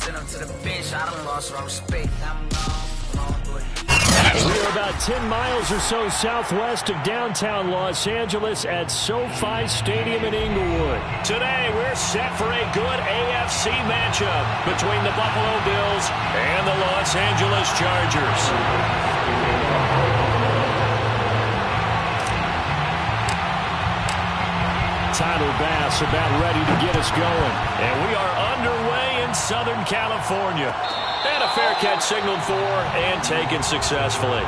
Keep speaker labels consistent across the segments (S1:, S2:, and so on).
S1: We're about 10 miles or so southwest of downtown Los Angeles at SoFi Stadium in Inglewood. Today, we're set for a good AFC matchup between the Buffalo Bills and the Los Angeles Chargers. Tyler Bass about ready to get us going. And we are underway in Southern California. And a fair catch signaled for and taken successfully.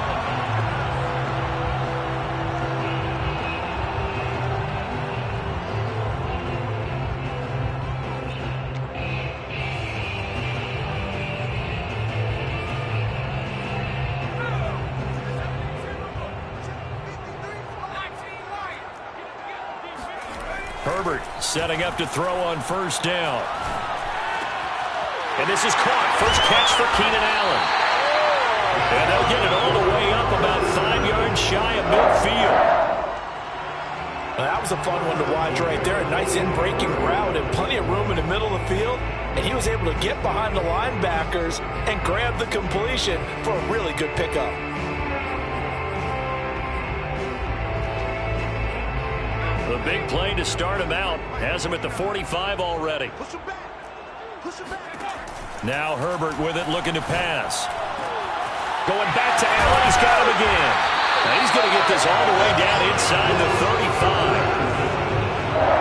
S1: Herbert setting up to throw on first down. And this is caught. First catch for Keenan Allen. And they'll get it all the way up about 5 yards shy of midfield.
S2: Well, that was a fun one to watch right there. A nice in-breaking route and plenty of room in the middle of the field. And he was able to get behind the linebackers and grab the completion for a really good pickup.
S1: The big play to start him out. Has him at the 45 already.
S3: Push him back. Push him back.
S1: Now Herbert with it, looking to pass. Going back to Allen. He's got him again. Now he's going to get this all the way down inside the 35.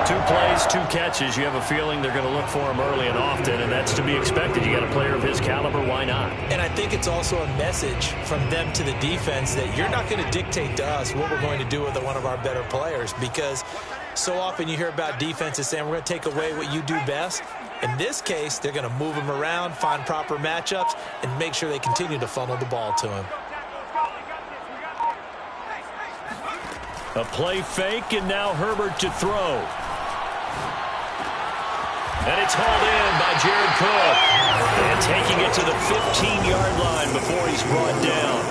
S1: 2 plays, 2 catches. You have a feeling they're going to look for him early and often, and that's to be expected. You got a player of his caliber, why not?
S4: And I think it's also a message from them to the defense that you're not going to dictate to us what we're going to do with one of our better players, because so often you hear about defenses saying we're going to take away what you do best. In this case, they're going to move him around, find proper matchups, and make sure they continue to funnel the ball to him.
S1: A play fake, and now Herbert to throw. And it's hauled in by Jared Cook. And taking it to the 15-yard line before he's brought down.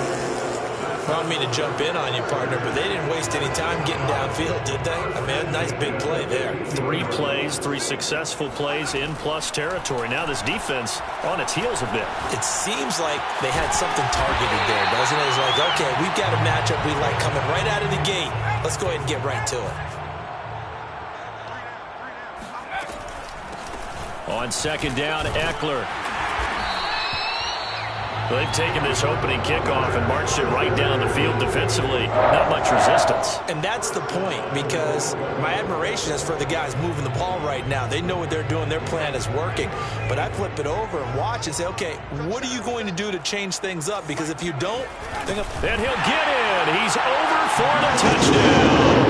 S4: I don't mean to jump in on you, partner, but they didn't waste any time getting downfield, did they? I mean, a nice big play there.
S1: 3 plays, 3 successful plays in plus territory. Now this defense on its heels a bit.
S4: It seems like they had something targeted there, doesn't it? It's like, okay, we've got a matchup we like coming right out of the gate. Let's go ahead and get right to it.
S1: On second down, Eckler. They've taken this opening kickoff and marched it right down the field defensively. Not much resistance.
S4: And that's the point, because my admiration is for the guys moving the ball right now. They know what they're doing. Their plan is working. But I flip it over and watch and say, okay, what are you going to do to change things up? Because if you don't,
S1: then he'll get in. He's over for the touchdown.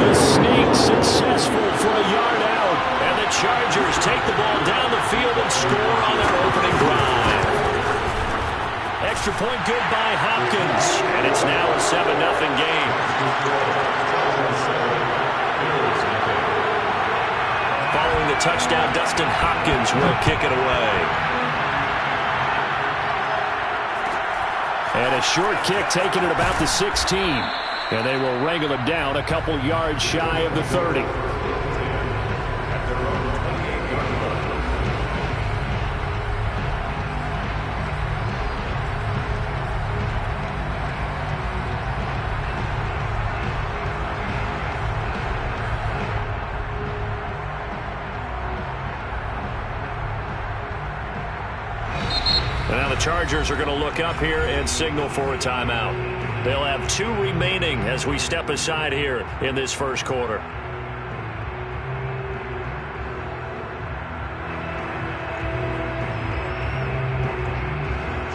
S1: The sneak successful for a yard out. And the Chargers take the ball down the field and score on their opening drive. Extra point good by Hopkins. And it's now a 7-0 game. Following the touchdown, Dustin Hopkins will kick it away. And a short kick taken at about the 16. And they will wrangle him down a couple yards shy of the 30. Now the Chargers are going to look up here and signal for a timeout. They'll have 2 remaining as we step aside here in this first quarter.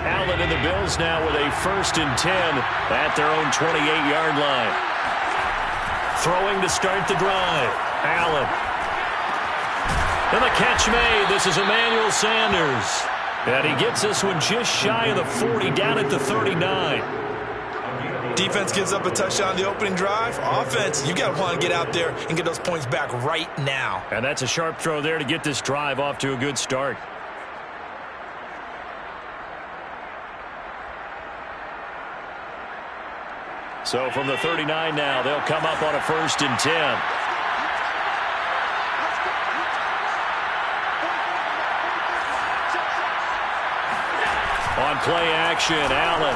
S1: Allen and the Bills now with a 1st and 10 at their own 28-yard line. Throwing to start the drive. Allen. And the catch made. This is Emmanuel Sanders. And he gets this one just shy of the 40, down at the 39.
S4: Defense gives up a touchdown on the opening drive. Offense, you got to want to get out there and get those points back right now.
S1: And that's a sharp throw there to get this drive off to a good start. So from the 39 now, they'll come up on a 1st and 10. On play action, Allen.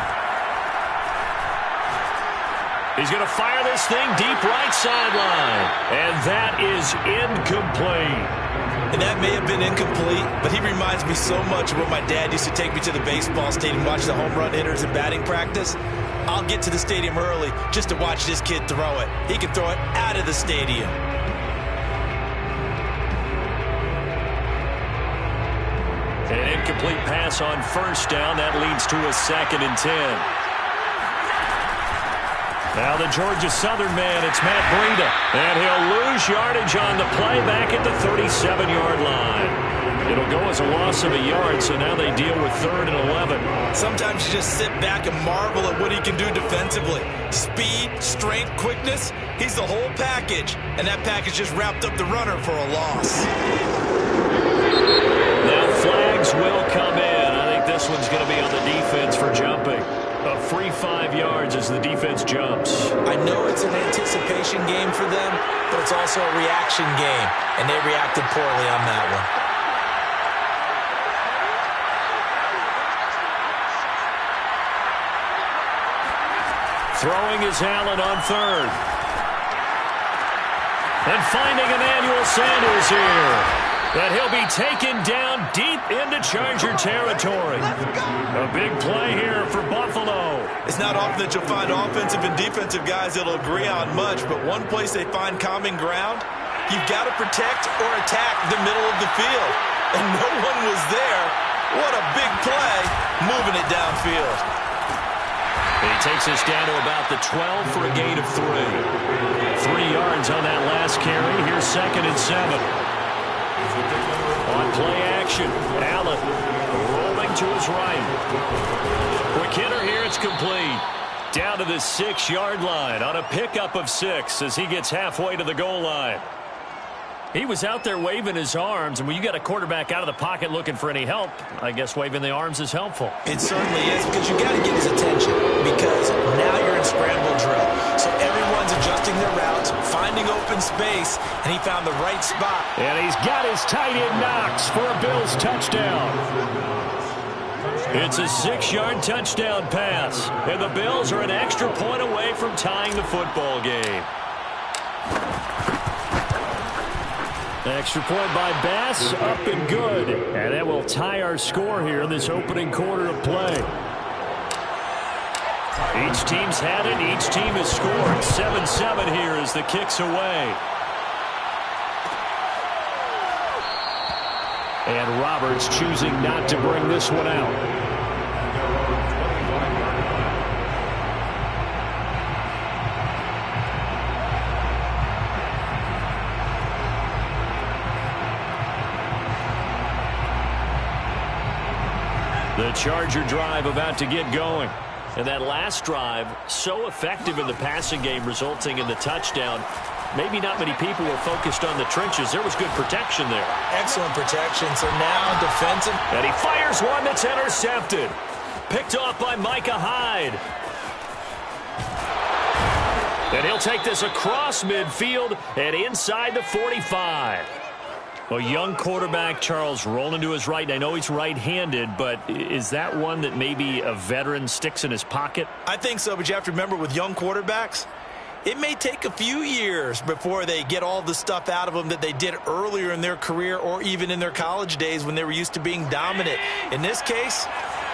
S1: He's going to fire this thing deep right sideline. And that is incomplete.
S4: And that may have been incomplete, but he reminds me so much of when my dad used to take me to the baseball stadium and watch the home run hitters in batting practice. I'll get to the stadium early just to watch this kid throw it. He can throw it out of the stadium.
S1: An incomplete pass on first down. That leads to a 2nd and 10. Now the Georgia Southern man, it's Matt Breida. And he'll lose yardage on the play back at the 37-yard line. It'll go as a loss of a yard, so now they deal with 3rd and 11.
S4: Sometimes you just sit back and marvel at what he can do defensively. Speed, strength, quickness, he's the whole package. And that package just wrapped up the runner for a loss.
S1: Now flags will come in. I think this one's going to be on the defense for jumping. A free 5 yards as the defense jumps.
S4: I know it's an anticipation game for them, but it's also a reaction game, and they reacted poorly on that one.
S1: Throwing is Allen on 3rd. And finding Emmanuel Sanders here. But he'll be taken down deep into Charger territory. A big play here for Buffalo.
S4: It's not often that you'll find offensive and defensive guys that'll agree on much, but one place they find common ground, you've got to protect or attack the middle of the field. And no one was there. What a big play, moving it downfield.
S1: He takes us down to about the 12 for a gain of 3. 3 yards on that last carry. Here's 2nd and 7. On play action, Allen rolling to his right. Quick hitter here, it's complete. Down to the 6-yard line on a pickup of 6 as he gets halfway to the goal line. He was out there waving his arms, and when you got a quarterback out of the pocket looking for any help, I guess waving the arms is helpful.
S4: It certainly is, because you got to get his attention, because now you're in scramble drill. So everyone's adjusting their routes, finding open space, and he found the right spot.
S1: And he's got his tight end Knox for a Bills touchdown. It's a 6-yard touchdown pass, and the Bills are an extra point away from tying the football game. Extra point by Bass, up and good. And that will tie our score here in this opening quarter of play. Each team's had it. Each team has scored. 7-7 here as the kick's away. And Roberts choosing not to bring this one out. The Charger drive about to get going. And that last drive, so effective in the passing game, resulting in the touchdown. Maybe not many people were focused on the trenches. There was good protection there.
S4: Excellent protection. So now defensive.
S1: And he fires one that's intercepted. Picked off by Micah Hyde. And he'll take this across midfield and inside the 45. A young quarterback, Charles, rolling to his right. And I know he's right-handed, but is that one that maybe a veteran sticks in his pocket?
S4: I think so, but you have to remember with young quarterbacks, it may take a few years before they get all the stuff out of them that they did earlier in their career or even in their college days when they were used to being dominant. In this case,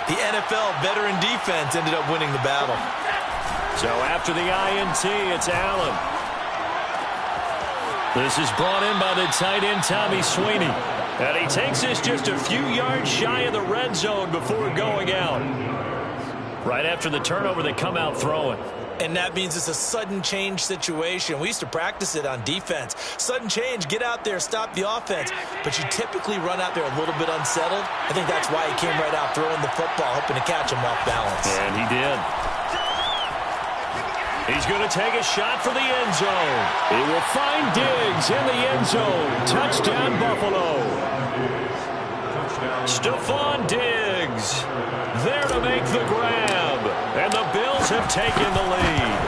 S4: the NFL veteran defense ended up winning the battle.
S1: So after the INT, it's Allen. This is brought in by the tight end, Tommy Sweeney. And he takes this just a few yards shy of the red zone before going out. Right after the turnover, they come out throwing.
S4: And that means it's a sudden change situation. We used to practice it on defense. Sudden change, get out there, stop the offense. But you typically run out there a little bit unsettled. I think that's why he came right out throwing the football, hoping to catch him off balance.
S1: And he did. He's going to take a shot for the end zone. He will find Diggs in the end zone. Touchdown, Buffalo. Stephon Diggs there to make the grab. And the Bills have taken the lead.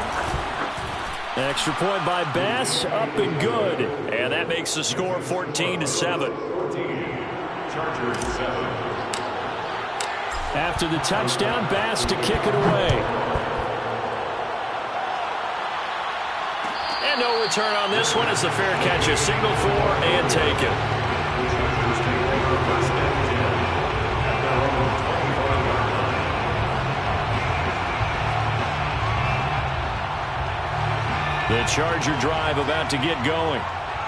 S1: Extra point by Bass, up and good. And that makes the score 14-7. After the touchdown, Bass to kick it away. And no return on this one as the fair catch is signaled for and taken. The Charger drive about to get going.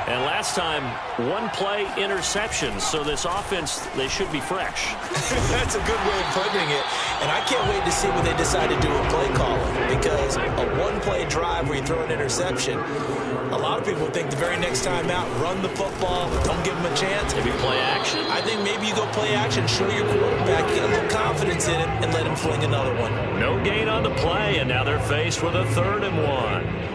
S1: And last time, one play interception. So this offense, they should be fresh.
S4: That's a good way of putting it. And I can't wait to see what they decide to do with play calling. Because a one-play drive where you throw an interception, a lot of people think the very next time out, run the football, don't give them a chance.
S1: Maybe play action?
S4: I think maybe you go play action, show your quarterback, get a little confidence in it, and let him fling another one.
S1: No gain on the play, and now they're faced with a 3rd and 1.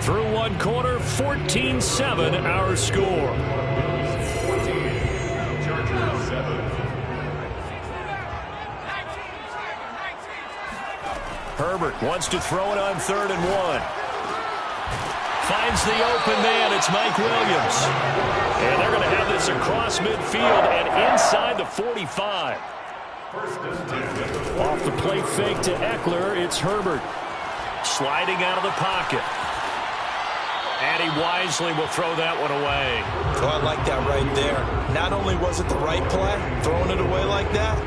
S1: Through one quarter, 14-7 our score. Herbert wants to throw it on 3rd and 1. Finds the open man. It's Mike Williams. And they're going to have this across midfield and inside the 45. Off the play fake to Eckler, it's Herbert. Sliding out of the pocket. And he wisely will throw that one away.
S4: Oh, I like that right there. Not only was it the right play, throwing it away like that,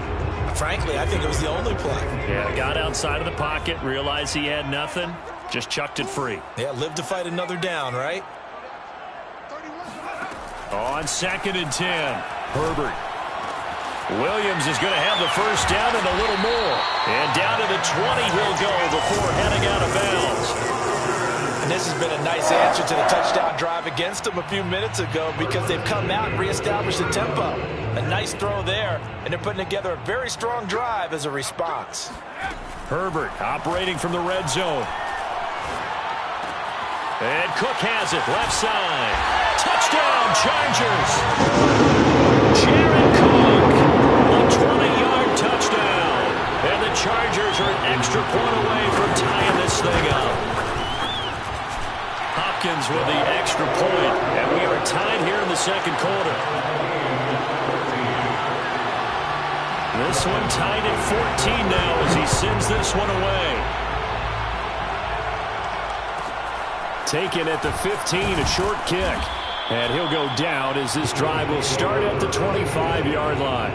S4: frankly, I think it was the only play.
S1: Yeah, got outside of the pocket, realized he had nothing, just chucked it free.
S4: Yeah, live to fight another down, right?
S1: On 2nd and 10, Herbert. Williams is going to have the first down and a little more. And down to the 20 he'll go before heading out of bounds.
S2: And this has been a nice answer to the touchdown drive against them a few minutes ago because they've come out and reestablished the tempo. A nice throw there, and they're putting together a very strong drive as a response.
S1: Herbert operating from the red zone. And Cook has it, left side. Touchdown, Chargers. Jared Cook, a 20-yard touchdown. And the Chargers are an extra point away from tying this thing up. Hopkins with the extra point, and we are tied here in the 2nd quarter. This one tied at 14 now as he sends this one away. Taken at the 15, a short kick. And he'll go down as this drive will start at the 25-yard line.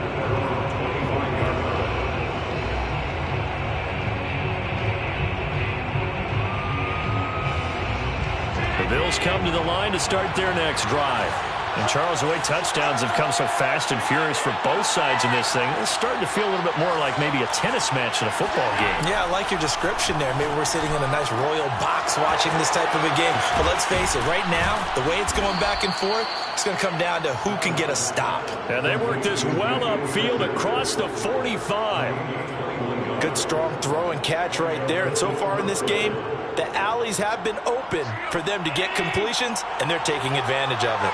S1: The Bills come to the line to start their next drive. And Charles, the way touchdowns have come so fast and furious for both sides in this thing, it's starting to feel a little bit more like maybe a tennis match in a football game.
S4: Yeah, I like your description there. Maybe we're sitting in a nice royal box watching this type of a game. But let's face it, right now, the way it's going back and forth, it's going to come down to who can get a stop.
S1: And they work this well upfield across the 45.
S2: Good strong throw and catch right there. And so far in this game, the alleys have been open for them to get completions, and they're taking advantage of it.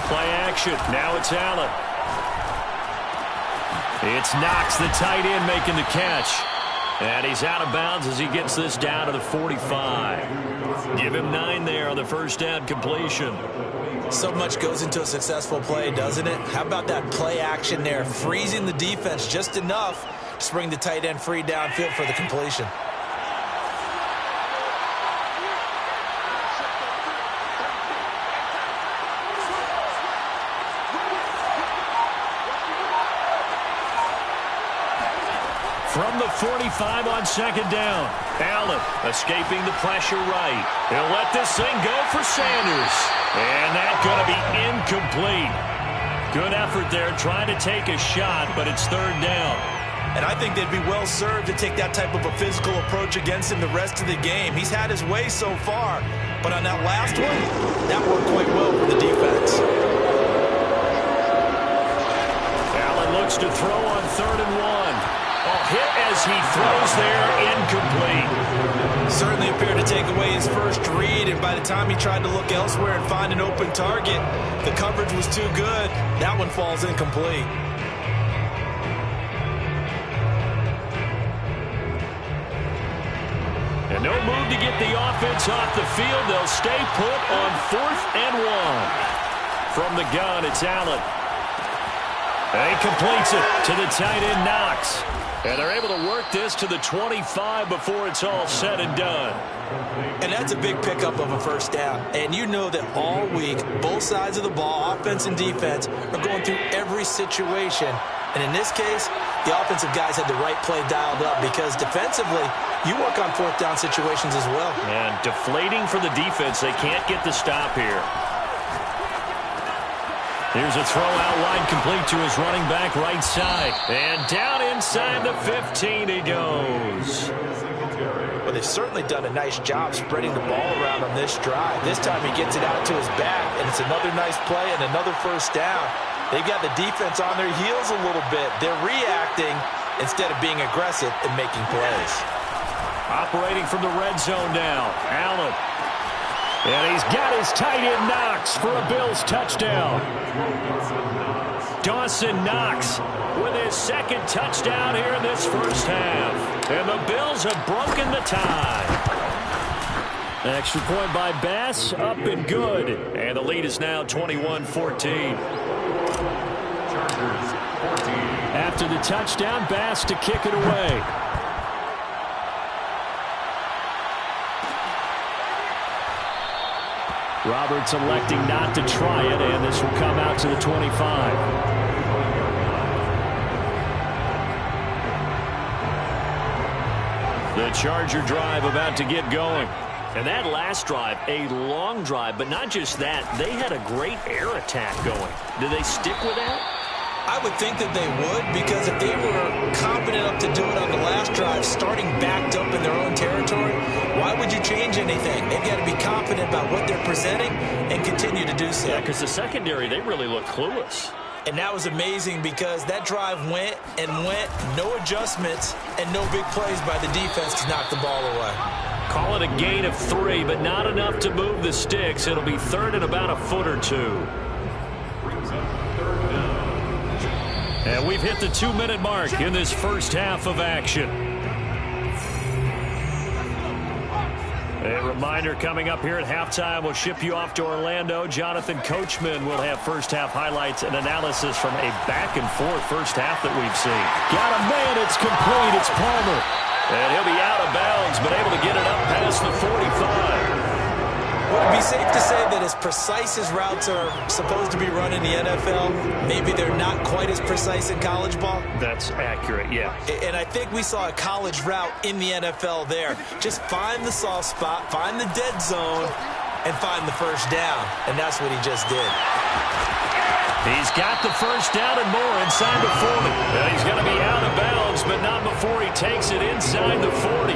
S1: Play action. Now it's Allen. It's Knox, the tight end, making the catch. And he's out of bounds as he gets this down to the 45. Give him 9 there on the first down completion.
S4: So much goes into a successful play, doesn't it? How about that play action there? Freezing the defense just enough to bring the tight end free downfield for the completion.
S1: From the 45 on 2nd down. Allen escaping the pressure right. He'll let this thing go for Sanders. And that's going to be incomplete. Good effort there trying to take a shot, but it's 3rd down.
S2: And I think they'd be well served to take that type of a physical approach against him the rest of the game. He's had his way so far, but on that last one, that worked quite well for the defense.
S1: Allen looks to throw on 3rd and 1. Hit as he throws there, incomplete.
S2: Certainly appeared to take away his first read, and by the time he tried to look elsewhere and find an open target, the coverage was too good. That one falls incomplete.
S1: move to get the offense off the field. They'll stay put on 4th and 1. From the gun, it's Allen. And he completes it to the tight end, Knox. And they're able to work this to the 25 before it's all said and done.
S4: And that's a big pickup of a first down. And you know that all week, both sides of the ball, offense and defense, are going through every situation. And in this case, the offensive guys had the right play dialed up because defensively, you work on 4th down situations as well.
S1: And deflating for the defense. They can't get the stop here. Here's a throw out wide, complete to his running back right side. And down inside the 15 he goes.
S4: Well, they've certainly done a nice job spreading the ball around on this drive. This time he gets it out to his back, and it's another nice play and another first down. They've got the defense on their heels a little bit. They're reacting instead of being aggressive and making plays.
S1: Operating from the red zone now, Allen. And he's got his tight end Knox for a Bills touchdown. Dawson Knox with his 2nd touchdown here in this first half. And the Bills have broken the tie. Extra point by Bass, up and good. And the lead is now 21-14. After the touchdown, Bass to kick it away. Roberts electing not to try it, and this will come out to the 25. The Charger drive about to get going. And that last drive, a long drive, but not just that. They had a great air attack going. Do they stick with that?
S4: I would think that they would, because if they were confident enough to do it on the last drive, starting backed up in their own territory, why would you change anything? They've got to be confident about what they're presenting and continue to do so.
S1: Yeah, because the secondary, they really look clueless.
S4: And that was amazing because that drive went and went, no adjustments, and no big plays by the defense to knock the ball away.
S1: Call it a gain of 3, but not enough to move the sticks. It'll be 3rd and about a foot or 2. And we've hit the 2-minute mark in this first half of action. A reminder coming up here at halftime, we'll ship you off to Orlando. Jonathan Coachman will have first half highlights and analysis from a back-and-forth first half that we've seen. Got a man, it's complete, it's Palmer. And he'll be out of bounds, but able to get it up past the 45.
S4: Would it be safe to say that as precise as routes are supposed to be run in the NFL, maybe they're not quite as precise in college ball?
S1: That's accurate, yeah.
S4: And I think we saw a college route in the NFL there. Just find the soft spot, find the dead zone, and find the first down. And that's what he just did.
S1: He's got the first down and more inside the 40. And he's going to be out of bounds, but not before he takes it inside the 40.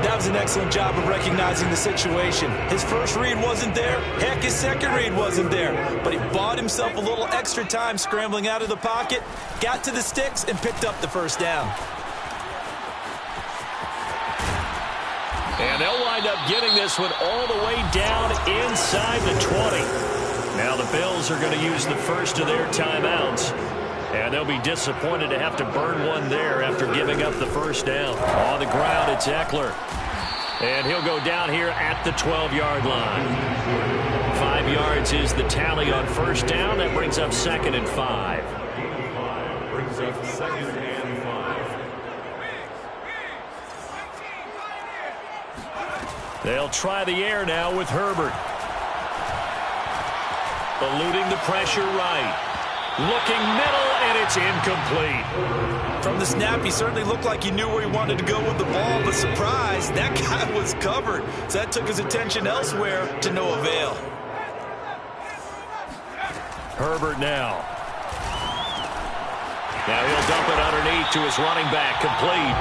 S4: That was an excellent job of recognizing the situation. His first read wasn't there. Heck, his second read wasn't there. But he bought himself a little extra time scrambling out of the pocket, got to the sticks, and picked up the first down.
S1: And they'll wind up getting this one all the way down inside the 20. Now the Bills are going to use the first of their timeouts. And they'll be disappointed to have to burn one there after giving up the first down. On the ground, it's Eckler. And he'll go down here at the 12-yard line. 5 yards is the tally on first down. That brings up 2nd and 5.
S3: Brings up 2nd and 5.
S1: They'll try the air now with Herbert. Eluding the pressure right. Looking middle, and it's incomplete.
S4: From the snap, he certainly looked like he knew where he wanted to go with the ball, but surprise, that guy was covered. So that took his attention elsewhere to no avail.
S1: Herbert now. Now he'll dump it underneath to his running back, complete.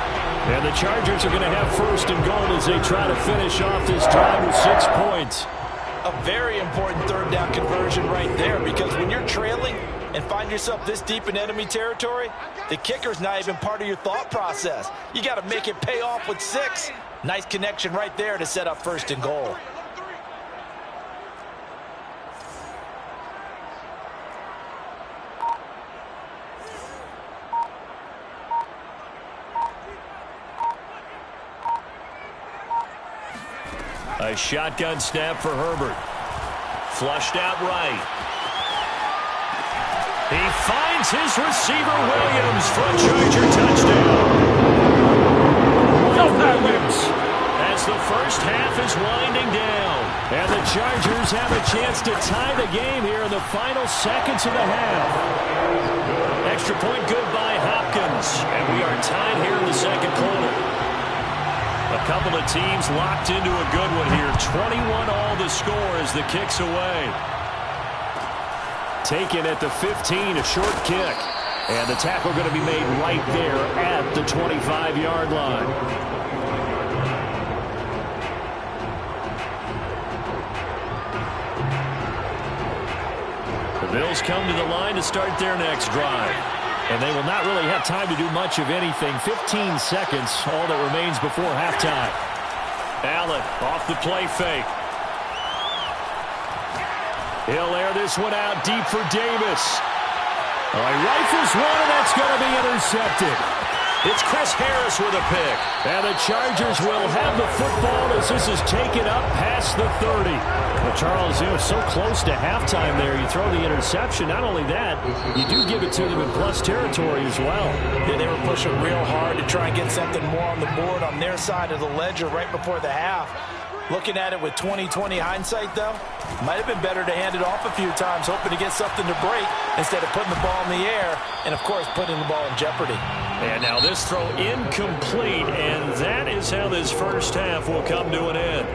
S1: And the Chargers are going to have first and goal as they try to finish off this drive with 6 points.
S4: A very important third down conversion right there, because when you're trailing and find yourself this deep in enemy territory, the kicker's not even part of your thought process. You got to make it pay off with 6. Nice connection right there to set up first and goal.
S1: A shotgun snap for Herbert. Flushed out right. He finds his receiver Williams for a Charger touchdown. Williams as the first half is winding down. And the Chargers have a chance to tie the game here in the final seconds of the half. Extra point good by Hopkins. And we are tied here in the second quarter. A couple of teams locked into a good one here. 21 all the score as the kick's away. Taken at the 15, a short kick. And the tackle going to be made right there at the 25-yard line. The Bills come to the line to start their next drive. And they will not really have time to do much of anything. 15 seconds, all that remains before halftime. Allen off the play fake. He'll air this one out deep for Davis. He rifles one, and that's going to be intercepted. It's Chris Harris with a pick. And the Chargers will have the football as this is taken up past the 30. Well, Charles, so close to halftime there. You throw the interception. Not only that, you do give it to them in plus territory as well.
S2: Yeah, they were pushing real hard to try and get something more on the board on their side of the ledger right before the half. Looking at it with 20/20 hindsight, though, might have been better to hand it off a few times, hoping to get something to break instead of putting the ball in the air and, of course, putting the ball in jeopardy.
S1: And now this throw incomplete, and that is how this first half will come to an end.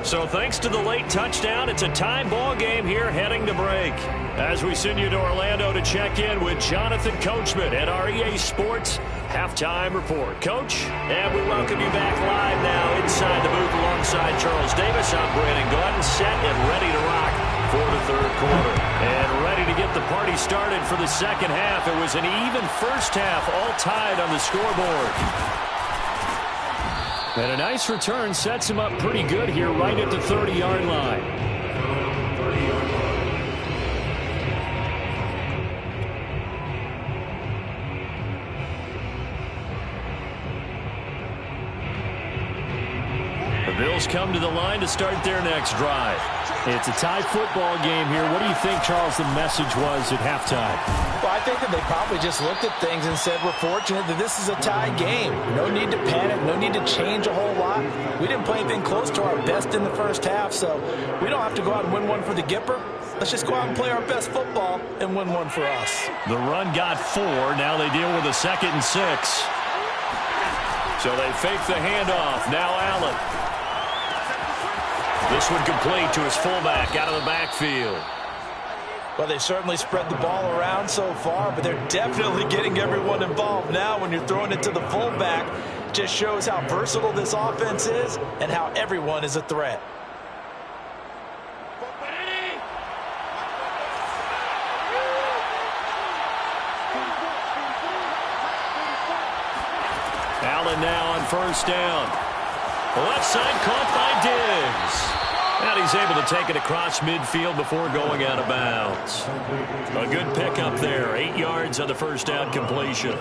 S1: So thanks to the late touchdown, it's a tie ball game here heading to break. As we send you to Orlando to check in with Jonathan Coachman at our EA Sports Halftime Report. Coach, and we welcome you back live now inside the booth alongside Charles Davis. I'm Brandon Gordon, set and ready to rock for the third quarter. And ready to get the party started for the second half. It was an even first half, all tied on the scoreboard. And a nice return sets him up pretty good here right at the 30-yard line. The Bills come to the line to start their next drive. It's a tie football game here. What do you think, Charles, the message was at halftime?
S2: Well, I think that they probably just looked at things and said, we're fortunate that this is a tie game. No need to panic. No need to change a whole lot. We didn't play anything close to our best in the first half, so we don't have to go out and win one for the Gipper. Let's just go out and play our best football and win one for us.
S1: The run got 4. Now they deal with a 2nd and 6. So they fake the handoff. Now Allen. This one complete to his fullback out of the backfield.
S2: Well, they certainly spread the ball around so far, but they're definitely getting everyone involved now when you're throwing it to the fullback. Just shows how versatile this offense is and how everyone is a threat.
S1: Allen now on first down. Left side caught by Diggs. And he's able to take it across midfield before going out of bounds. A good pickup there. 8 yards on the first down completion.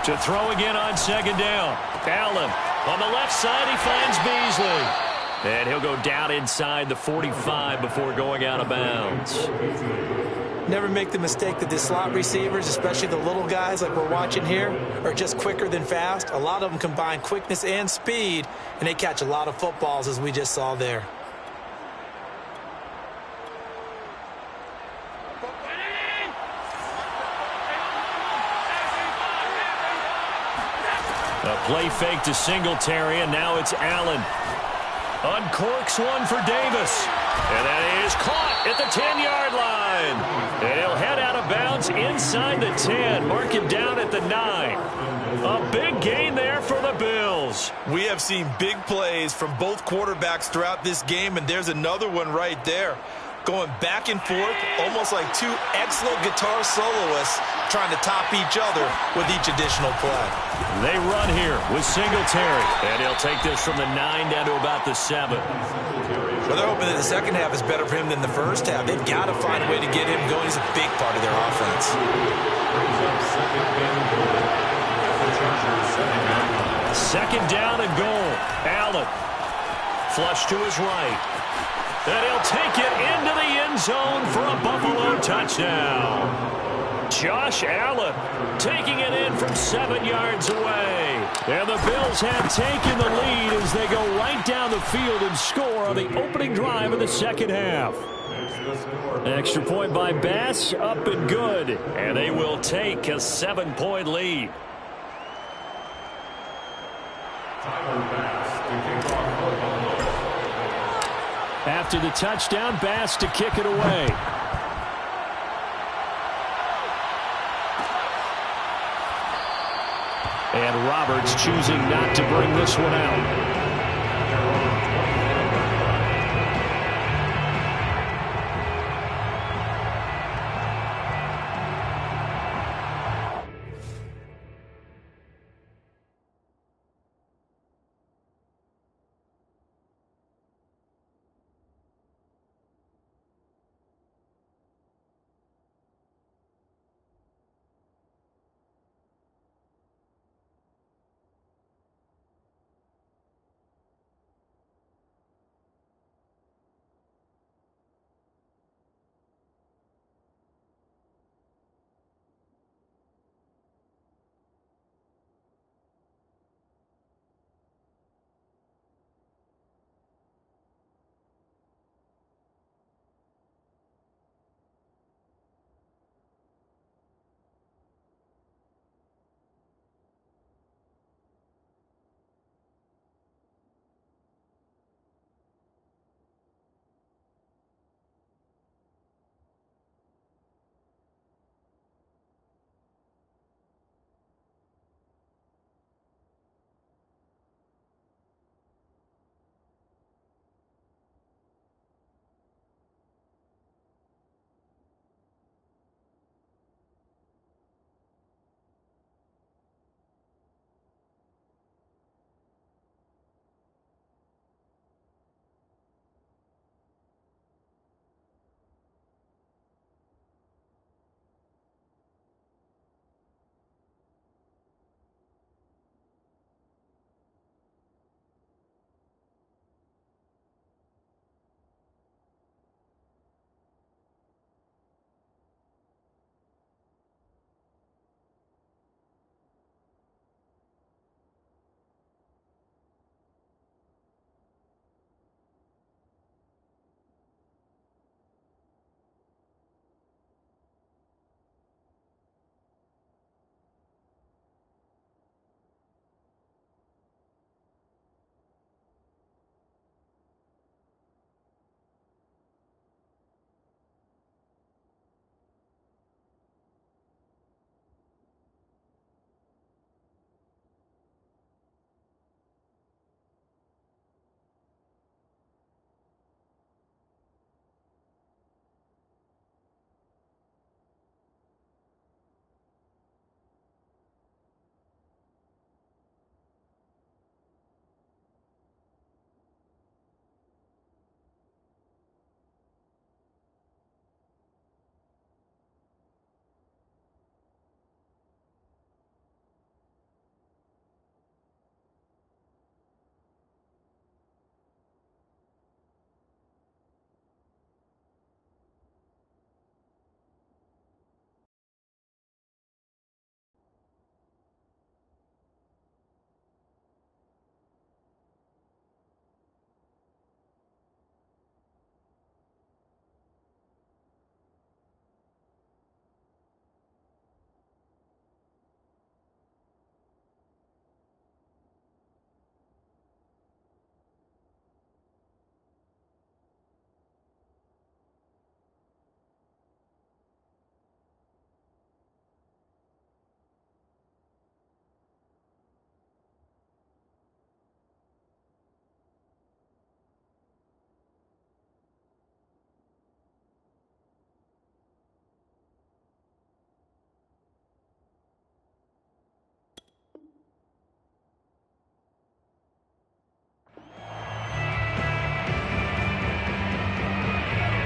S1: To throw again on second down. Allen on the left side, he finds Beasley. And he'll go down inside the 45 before going out of bounds.
S2: Never make the mistake that the slot receivers, especially the little guys like we're watching here, are just quicker than fast. A lot of them combine quickness and speed, and they catch a lot of footballs, as we just saw there.
S1: A play fake to Singletary, and now it's Allen. Uncorks one for Davis. And that is caught at the 10-yard line. And he'll head out of bounds inside the 10. Mark him down at the 9. A big gain there for the Bills.
S5: We have seen big plays from both quarterbacks throughout this game, and there's another one right there.
S2: going back and forth, almost like two excellent guitar soloists trying to top each other with each additional play.
S1: They run here with Singletary, and he'll take this from the 9 down to about the 7.
S2: Well, they're hoping that the second half is better for him than the first half. They've got to find a way to get him going. He's a big part of their offense.
S1: Second down and goal. Allen, flush to his right. And he'll take it into the end zone for a Buffalo touchdown. Josh Allen taking it in from 7 yards away. And the Bills have taken the lead as they go right down the field and score on the opening drive of the second half. Extra point by Bass, up and good. And they will take a 7-point lead. After the touchdown, Bass to kick it away. And Roberts choosing not to bring this one out.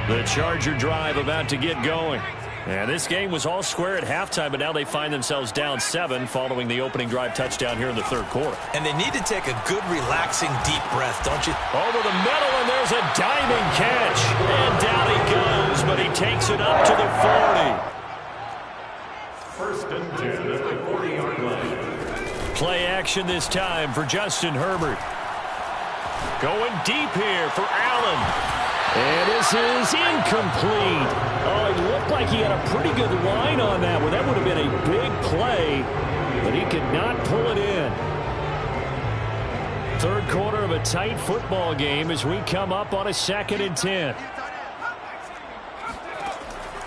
S1: The Charger drive about to get going. And this game was all square at halftime, but now they find themselves down 7 following the opening drive touchdown here in the third quarter.
S4: And they need to take a good, relaxing, deep breath, don't you?
S1: Over the middle, and there's a diving catch. And down he goes, but he takes it up to the 40.
S3: First and 10 at the 40-yard line.
S1: Play action this time for Justin Herbert. Going deep here for Allen. And this is incomplete. Oh, it looked like he had a pretty good line on that one. That would have been a big play, but he could not pull it in. Third quarter of a tight football game as we come up on a 2nd and 10.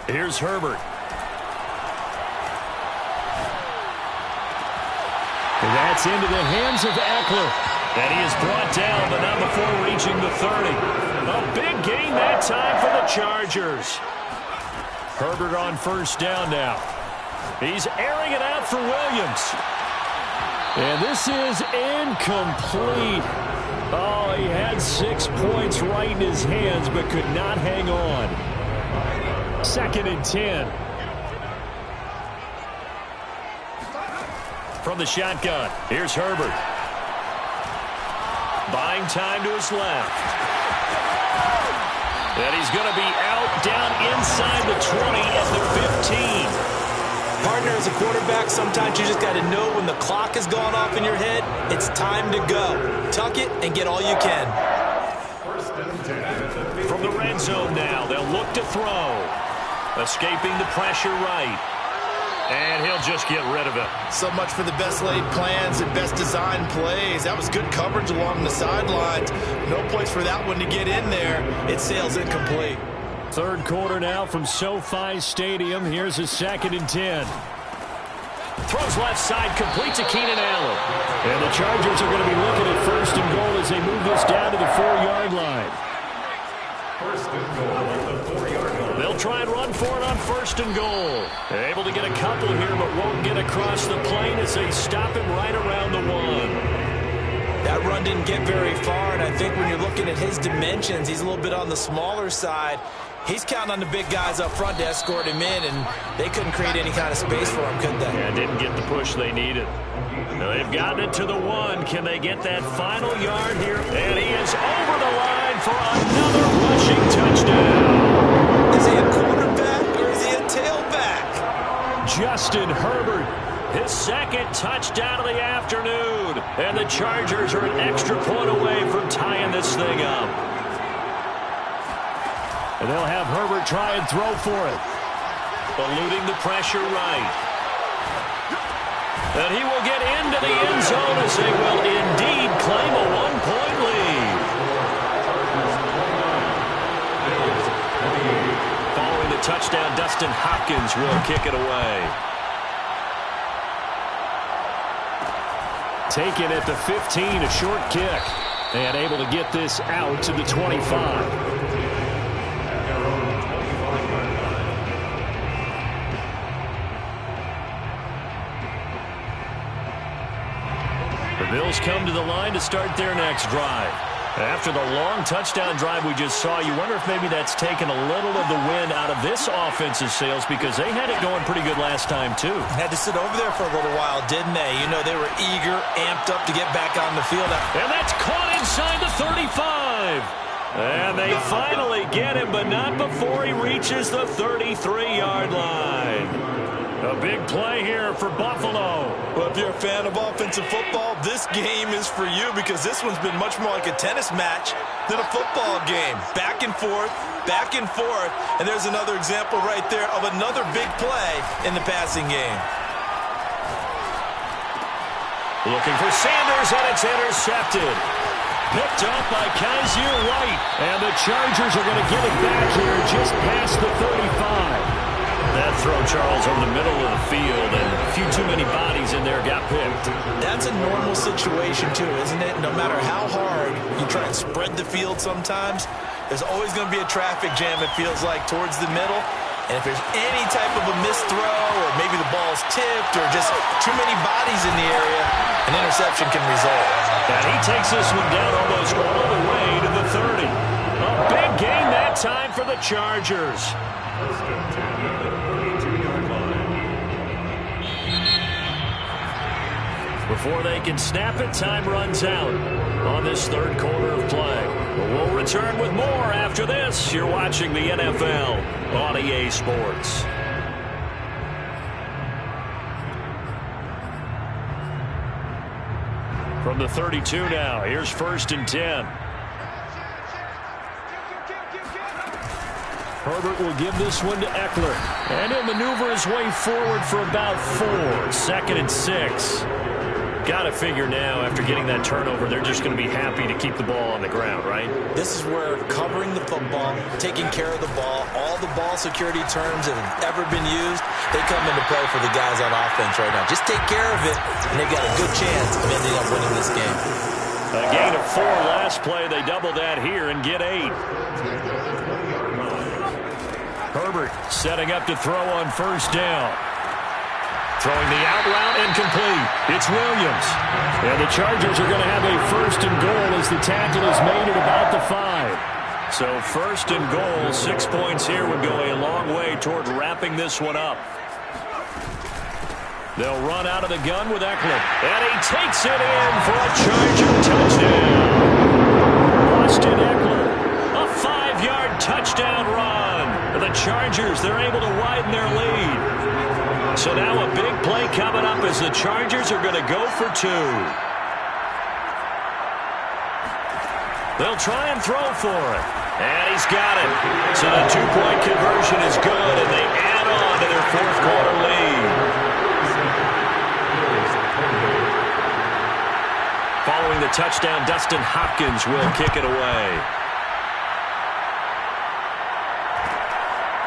S1: Here's Herbert. And that's into the hands of Eckler. And he is brought down, but not before reaching the 30. A big gain that time for the Chargers. Herbert on first down now. He's airing it out for Williams. And this is incomplete. Oh, he had 6 points right in his hands, but could not hang on. 2nd and 10. From the shotgun, here's Herbert. Buying time to his left. And he's going to be out down inside the 20 at the 15.
S4: Partner, as a quarterback, sometimes you just got to know when the clock has gone off in your head, it's time to go. Tuck it and get all you can.
S3: First and 10.
S1: From the red zone now, they'll look to throw. Escaping the pressure right. And he'll just get rid of it.
S2: So much for the best laid plans and best designed plays. That was good coverage along the sidelines. No place for that one to get in there. It sails incomplete.
S1: Third quarter now from SoFi Stadium. Here's a 2nd and 10. Throws left side, complete to Keenan Allen. And the Chargers are going to be looking at 1st and goal as they move this down to the 4-yard line.
S3: First and goal at the 4-yard line.
S1: They'll try and run for it on 1st and goal. They're able to get a couple here, but won't get across the plane as they stop him right around the 1.
S4: That run didn't get very far, and I think when you're looking at his dimensions, he's a little bit on the smaller side. He's counting on the big guys up front to escort him in, and they couldn't create any kind of space for him, could they?
S1: Yeah, didn't get the push they needed. Now they've gotten it to the 1. Can they get that final yard here? And he is over the line for another rushing touchdown.
S4: Is he a quarterback or is he a tailback?
S1: Justin Herbert, his 2nd touchdown of the afternoon. And the Chargers are an extra point away from tying this thing up. And they'll have Herbert try and throw for it. Eluding the pressure right. And he will get into the end zone as they will indeed claim a 1-point lead. Following the touchdown, Dustin Hopkins will kick it away. Taken at the 15, a short kick. And able to get this out to the 25. The Bills come to the line to start their next drive. After the long touchdown drive we just saw, you wonder if maybe that's taken a little of the wind out of this offensive sails because they had it going pretty good last time too.
S4: Had to sit over there for a little while, didn't they? You know, they were eager, amped up to get back on the field.
S1: And that's caught inside the 35. And they finally get him, but not before he reaches the 33-yard line. A big play here for Buffalo.
S2: Well, if you're a fan of offensive football, this game is for you because this one's been much more like a tennis match than a football game. Back and forth, and there's another example right there of another big play in the passing game.
S1: Looking for Sanders, and it's intercepted. Picked up by Kaiser White. And the Chargers are going to get it back here just past the 35. That throw, Charles, over the middle of the field, and a few too many bodies in there got picked.
S4: That's a normal situation, too, isn't it? No matter how hard you try and spread the field sometimes, there's always going to be a traffic jam, it feels like, towards the middle. And if there's any type of a missed throw, or maybe the ball's tipped, or just too many bodies in the area, an interception can result.
S1: And he takes this one down almost all the way to the 30. A big gain that that time for the Chargers.
S3: First and 10 at the 42-yard line.
S1: Before they can snap it, time runs out on this third quarter of play. But we'll return with more after this. You're watching the NFL on EA Sports. From the 32 now, here's first and 10. Herbert will give this one to Eckler. And he'll maneuver his way forward for about 4. Second and 6. Got to figure now, after getting that turnover, they're just going to be happy to keep the ball on the ground, right?
S4: This is where covering the football, taking care of the ball, all the ball security terms that have ever been used, they come into play for the guys on offense right now. Just take care of it, and they've got a good chance of ending up winning this game.
S1: A gain of 4 last play. They double that here and get 8. Herbert setting up to throw on first down. Throwing the out route incomplete. It's Williams. And the Chargers are going to have a first and goal as the tackle is made at about the 5. So first and goal, 6 points here would go a long way toward wrapping this one up. They'll run out of the gun with Eckler. And he takes it in for a Charger touchdown. Austin Eckler, a 5-yard touchdown run. The Chargers, they're able to widen their lead. So now a big play coming up as the Chargers are going to go for 2. They'll try and throw for it. And he's got it. So the 2-point conversion is good, and they add on to their fourth quarter lead. Following the touchdown, Dustin Hopkins will kick it away.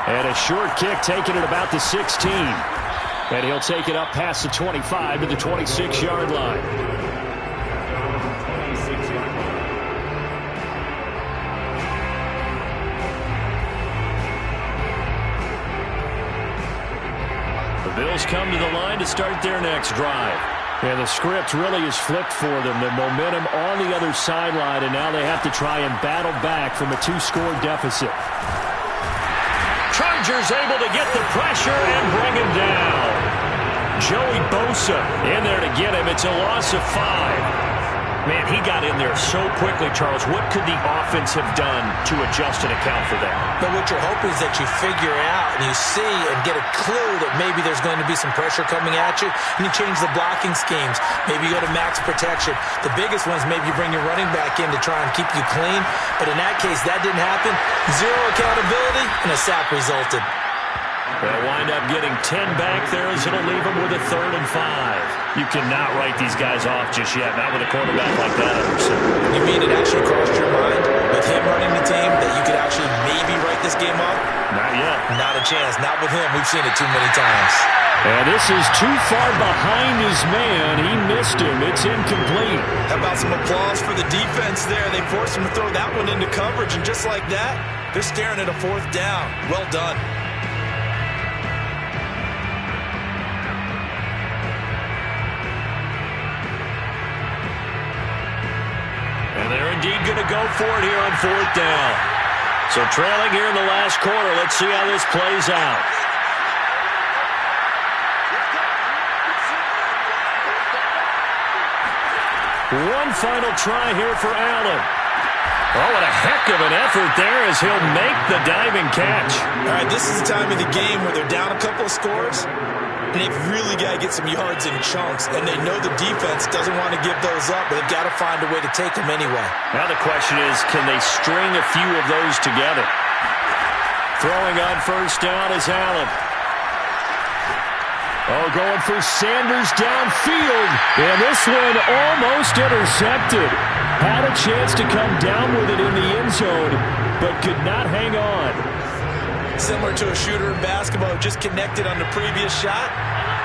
S1: And a short kick taken at about the 16. And he'll take it up past the 25 to the 26-yard line. The Bills come to the line to start their next drive. And the script really is flipped for them. The momentum on the other sideline, and now they have to try and battle back from a 2-score deficit. Chargers able to get the pressure and bring him down. Joey Bosa in there to get him. It's a loss of 5. Man, he got in there so quickly, Charles. What could the offense have done to adjust and account for that?
S4: But what you're hoping is that you figure out and you see and get a clue that maybe there's going to be some pressure coming at you, and you change the blocking schemes. Maybe you go to max protection. The biggest one is maybe you bring your running back in to try and keep you clean. But in that case, that didn't happen. 0 accountability, and a sack resulted.
S1: They'll wind up getting 10 back there as it'll leave them with a 3rd and 5. You cannot write these guys off just yet, not with a quarterback like that under center.
S4: You mean it actually crossed your mind with him running the team that you could actually maybe write this game off?
S1: Not yet.
S4: Not a chance. Not with him. We've seen it too many times.
S1: And this is too far behind his man. He missed him. It's incomplete.
S2: How about some applause for the defense there? They forced him to throw that one into coverage, and just like that, they're staring at a 4th down. Well done.
S1: And they're indeed going to go for it here on 4th down. So trailing here in the last quarter. Let's see how this plays out. One final try here for Allen. Oh, what a heck of an effort there as he'll make the diving catch.
S2: All right, this is the time of the game where they're down a couple of scores, and they've really got to get some yards in chunks, and they know the defense doesn't want to give those up, but they've got to find a way to take them anyway.
S1: Now the question is, can they string a few of those together? Throwing on first down is Allen. Oh, going for Sanders downfield. And this one almost intercepted. Had a chance to come down with it in the end zone, but could not hang on.
S2: Similar to a shooter in basketball who just connected on the previous shot.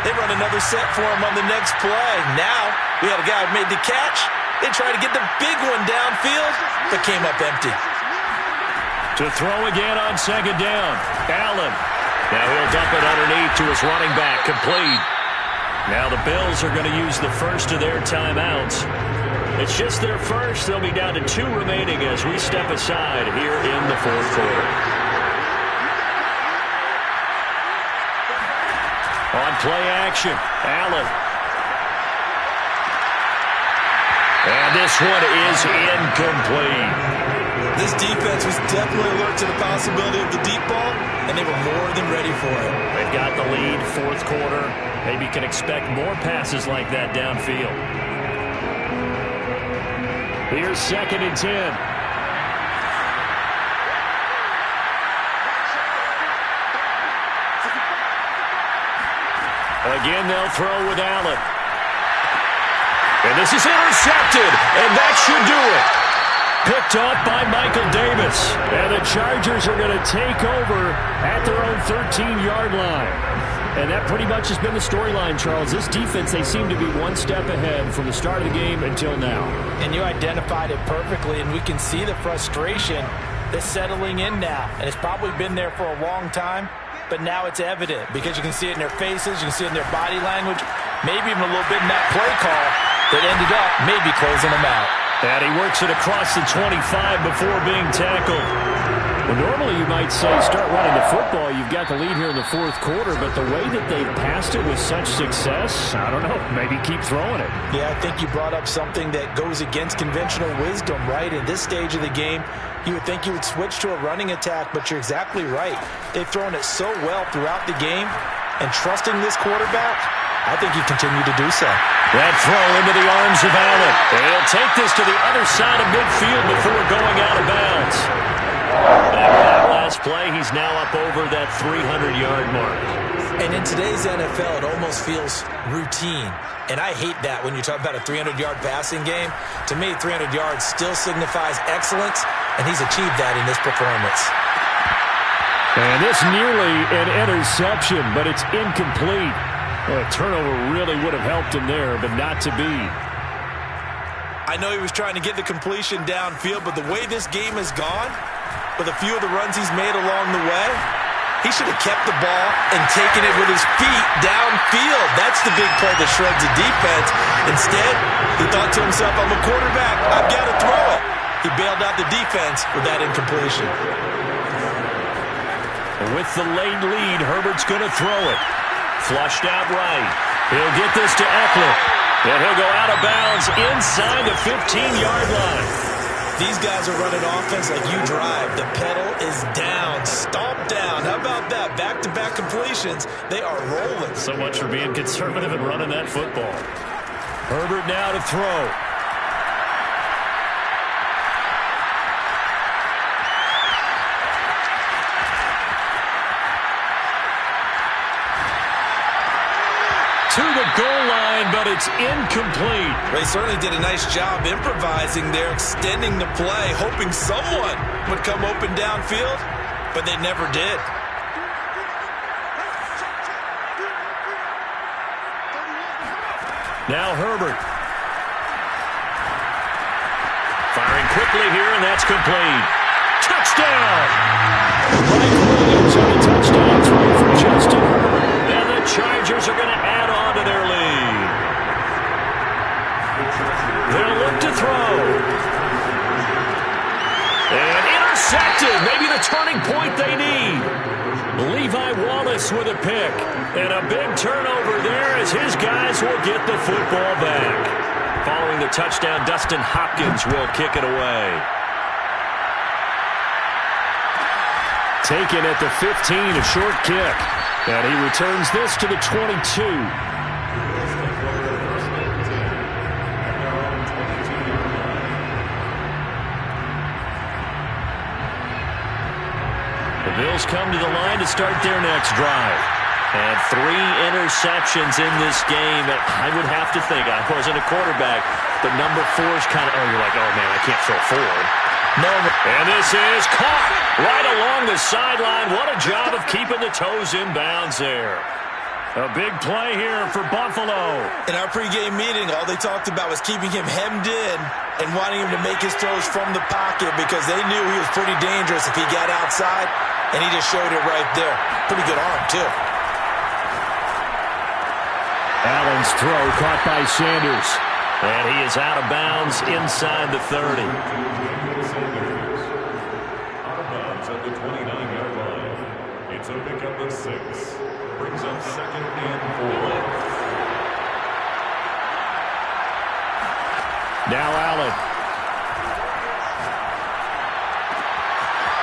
S2: They run another set for him on the next play. Now, we had a guy who made the catch. They tried to get the big one downfield, but came up empty.
S1: To throw again on second down. Allen. Now he'll dump it underneath to his running back. Complete. Now the Bills are going to use the first of their timeouts. It's just their first. They'll be down to 2 remaining as we step aside here in the fourth quarter. On play action, Allen. And this one is incomplete.
S4: This defense was definitely alert to the possibility of the deep ball, and they were more than ready for it.
S1: They've got the lead, fourth quarter. Maybe can expect more passes like that downfield. Here's 2nd and 10. Again, they'll throw with Allen. And this is intercepted, and that should do it. Picked off by Michael Davis. And the Chargers are going to take over at their own 13-yard line. And that pretty much has been the storyline, Charles. This defense, they seem to be one step ahead from the start of the game until now.
S4: And you identified it perfectly, and we can see the frustration that's settling in now. And it's probably been there for a long time, but now it's evident because you can see it in their faces, you can see it in their body language, maybe even a little bit in that play call that ended up maybe closing them out.
S1: And he works it across the 25 before being tackled. Well, normally you might say start running the football. You've got the lead here in the fourth quarter, but the way that they've passed it with such success, I don't know, maybe keep throwing it.
S4: Yeah, I think you brought up something that goes against conventional wisdom, right? In this stage of the game, you would think you would switch to a running attack, but you're exactly right. They've thrown it so well throughout the game, and trusting this quarterback, I think you continue to do so.
S1: That throw into the arms of Allen. He'll take this to the other side of midfield before going out of bounds. After that last play, he's now up over that 300-yard mark.
S4: And in today's NFL, it almost feels routine. And I hate that when you talk about a 300-yard passing game. To me, 300 yards still signifies excellence, and he's achieved that in this performance.
S1: And this nearly an interception, but it's incomplete. Well, a turnover really would have helped him there, but not to be.
S4: I know he was trying to get the completion downfield, but the way this game has gone, with a few of the runs he's made along the way, he should have kept the ball and taken it with his feet downfield. That's the big play that shreds the defense. Instead, he thought to himself, I'm a quarterback, I've got to throw it. He bailed out the defense with that incompletion.
S1: With the late lead, Herbert's going to throw it. Flushed out right. He'll get this to Eckler. And he'll go out of bounds inside the 15-yard line.
S4: These guys are running offense like you drive. The pedal is down, stomped down. How about that? Back-to-back completions. They are rolling.
S1: So much for being conservative and running that football. Herbert now to throw. To the goal line, but it's incomplete.
S4: They certainly did a nice job improvising there, extending the play, hoping someone would come open downfield, but they never did.
S1: Now Herbert. Firing quickly here, and that's complete. Touchdown! Mike Williams on a touchdown throw for Justin Herbert. And the Chargers are going to add on to their lead. They'll look to throw. And intercepted. Maybe the turning point they need. Levi Wallace with a pick. And a big turnover there as his guys will get the football back. Following the touchdown, Dustin Hopkins will kick it away. Taken at the 15, a short kick. And he returns this to the 22. The Bills come to the line to start their next drive. And 3 interceptions in this game. I would have to think, I wasn't a quarterback, but number 4 is kind of, you're like, oh man, I can't throw 4. No. And this is caught right along the sideline. What a job of keeping the toes in bounds there. A big play here for Buffalo.
S4: In our pregame meeting, all they talked about was keeping him hemmed in and wanting him to make his throws from the pocket because they knew he was pretty dangerous if he got outside, and he just showed it right there. Pretty good arm, too.
S1: Allen's throw caught by Sanders. And he is out of bounds inside the 30.
S3: Sanders. Out of bounds at the 29-yard line. It's a pickup of 6. Brings up 2nd and 4.
S1: Now Allen.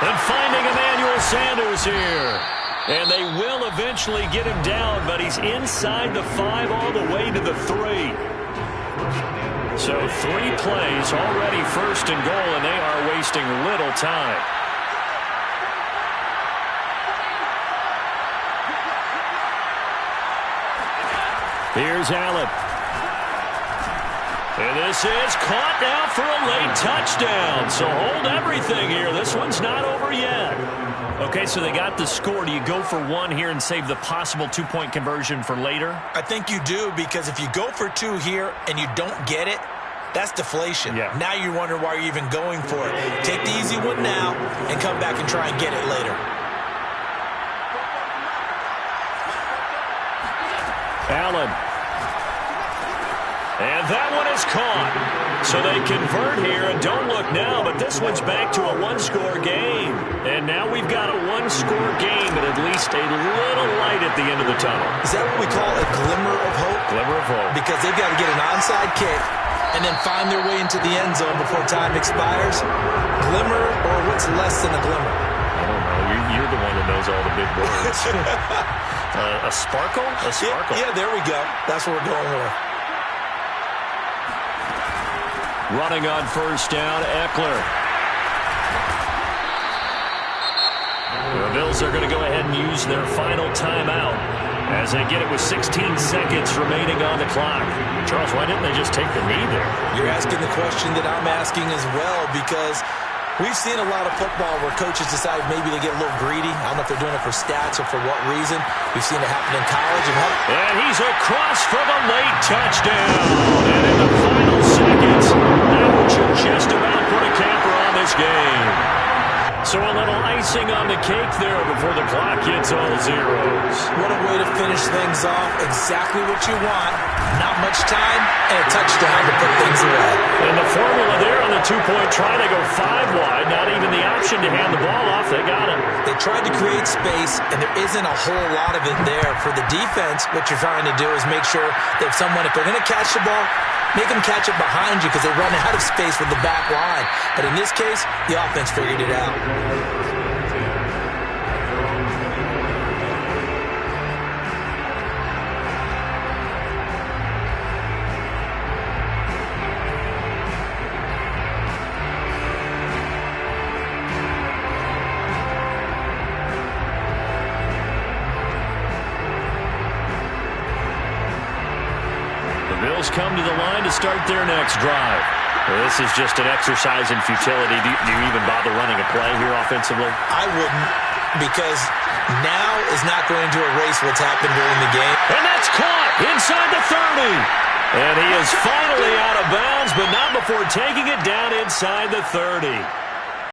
S1: And finding Emmanuel Sanders here. And they will eventually get him down, but he's inside the 5 all the way to the 3. So 3 plays already 1st and goal, and they are wasting little time. Here's Allen. And this is caught now for a late touchdown. So hold everything here. This one's not over yet. Okay, so they got the score. Do you go for 1 here and save the possible 2-point conversion for later?
S4: I think you do, because if you go for 2 here and you don't get it, that's deflation.
S1: Yeah. Now
S4: you wonder why you're even going for it. Take the easy one now and come back and try and get it later.
S1: Allen. And that one is caught. So they convert here, and don't look now, but this one's back to a 1-score game. And now we've got a 1-score game, but at least a little light at the end of the tunnel.
S4: Is that what we call a glimmer of hope?
S1: Glimmer of hope.
S4: Because they've got to get an onside kick and then find their way into the end zone before time expires. Glimmer, or what's less than a glimmer?
S1: I don't know. You're the one that knows all the big words. A sparkle? A sparkle.
S4: Yeah, there we go. That's what we're going with.
S1: Running on 1st down, Eckler. The Bills are going to go ahead and use their final timeout as they get it with 16 seconds remaining on the clock. Charles, why didn't they just take the knee there?
S4: You're asking the question that I'm asking as well, because we've seen a lot of football where coaches decide maybe they get a little greedy. I don't know if they're doing it for stats or for what reason. We've seen it happen in college.
S1: And he's across for the late touchdown. And in the final seconds, that should just about put a camper on this game. So a little icing on the cake there before the clock hits all zeros.
S4: What a way to finish things off. Exactly what you want. Not much time and a touchdown to put things away.
S1: And the formula there on the 2-point try, they go 5 wide. Not even the option to hand the ball off. They got it.
S4: They tried to create space, and there isn't a whole lot of it there. For the defense, what you're trying to do is make sure that someone, if they're going to catch the ball, make them catch it behind you, because they run out of space with the back line. But in this case, the offense figured it out.
S1: Bills come to the line to start their next drive. This is just an exercise in futility. Do you even bother running a play here offensively?
S4: I wouldn't, because now is not going to erase what's happened during the game.
S1: And that's caught inside the 30. And he is finally out of bounds, but not before taking it down inside the 30.